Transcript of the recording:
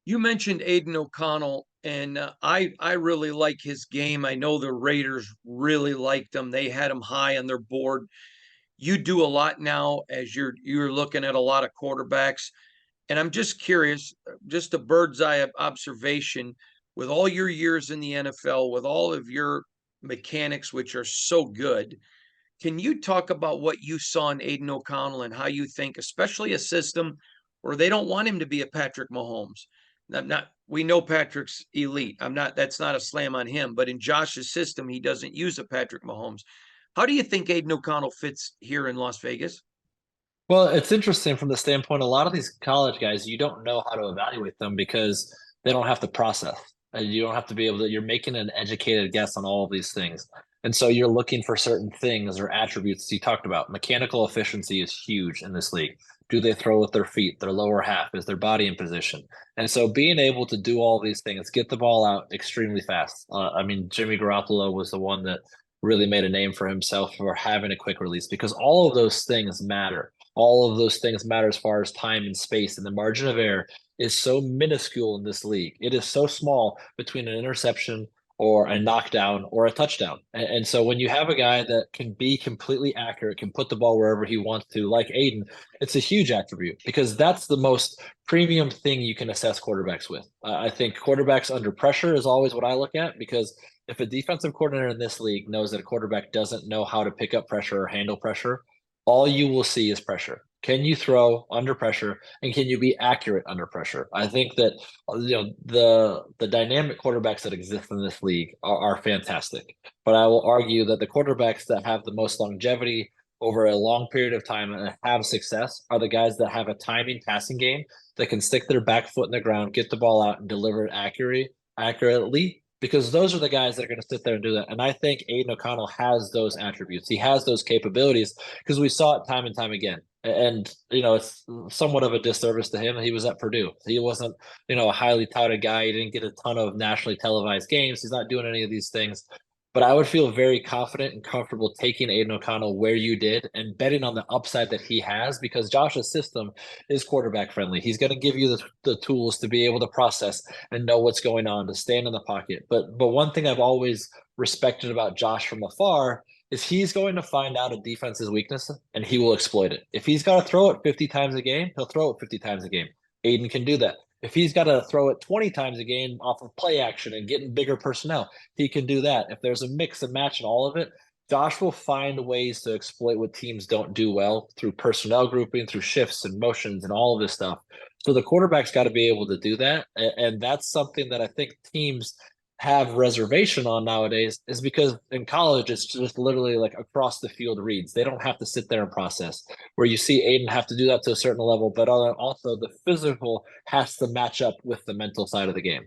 You mentioned Aidan O'Connell, and I really like his game. I know the Raiders really liked him. They had him high on their board. You do a lot now as you're looking at a lot of quarterbacks, and I'm just curious, just a bird's eye observation, with all your years in the NFL, with all of your mechanics, which are so good. Can you talk about what you saw in Aidan O'Connell and how you think, especially a system where they don't want him to be a Patrick Mahomes? Not we know Patrick's elite. I'm not That's not a slam on him, but in Josh's system, he doesn't use a Patrick Mahomes. How do you think Aidan O'Connell fits here in Las Vegas? Well, it's interesting from the standpoint, a lot of these college guys, you don't know how to evaluate them because they don't have to process. And you don't have to be able to, you're making an educated guess on all of these things. And so you're looking for certain things or attributes you talked about. Mechanical efficiency is huge in this league. Do they throw with their feet, their lower half? Is their body in position? And so being able to do all these things, get the ball out extremely fast. I mean, Jimmy Garoppolo was the one that really made a name for himself for having a quick release because all of those things matter. All of those things matter as far as time and space, and the margin of error is so minuscule in this league. It is so small between an interception or a knockdown or a touchdown. And so when you have a guy that can be completely accurate, can put the ball wherever he wants to, like Aidan, it's a huge attribute because that's the most premium thing you can assess quarterbacks with. I think quarterbacks under pressure is always what I look at because if a defensive coordinator in this league knows that a quarterback doesn't know how to pick up pressure or handle pressure, all you will see is pressure. Can you throw under pressure and can you be accurate under pressure? I think that the dynamic quarterbacks that exist in this league are fantastic. But I will argue that the quarterbacks that have the most longevity over a long period of time and have success are the guys that have a timing passing game that can stick their back foot in the ground, get the ball out, and deliver it accurately because those are the guys that are going to sit there and do that. And I think Aiden O'Connell has those attributes. He has those capabilities because we saw it time and time again. And, it's somewhat of a disservice to him. He was at Purdue. He wasn't, a highly touted guy. He didn't get a ton of nationally televised games. He's not doing any of these things. But I would feel very confident and comfortable taking Aiden O'Connell where you did and betting on the upside that he has because Josh's system is quarterback friendly. He's going to give you the tools to be able to process and know what's going on, to stand in the pocket. But one thing I've always respected about Josh from afar is he's going to find out a defense's weakness and he will exploit it. If he's got to throw it 50 times a game, he'll throw it 50 times a game. Aiden can do that. If he's got to throw it 20 times a game off of play action and getting bigger personnel, he can do that. If there's a mix and match and all of it, Josh will find ways to exploit what teams don't do well through personnel grouping, through shifts and motions and all of this stuff. So the quarterback's got to be able to do that. And that's something that I think teams have reservation on nowadays is because in college it's just literally like across the field reads. They don't have to sit there and process. Where you see Aiden have to do that to a certain level, but also the physical has to match up with the mental side of the game.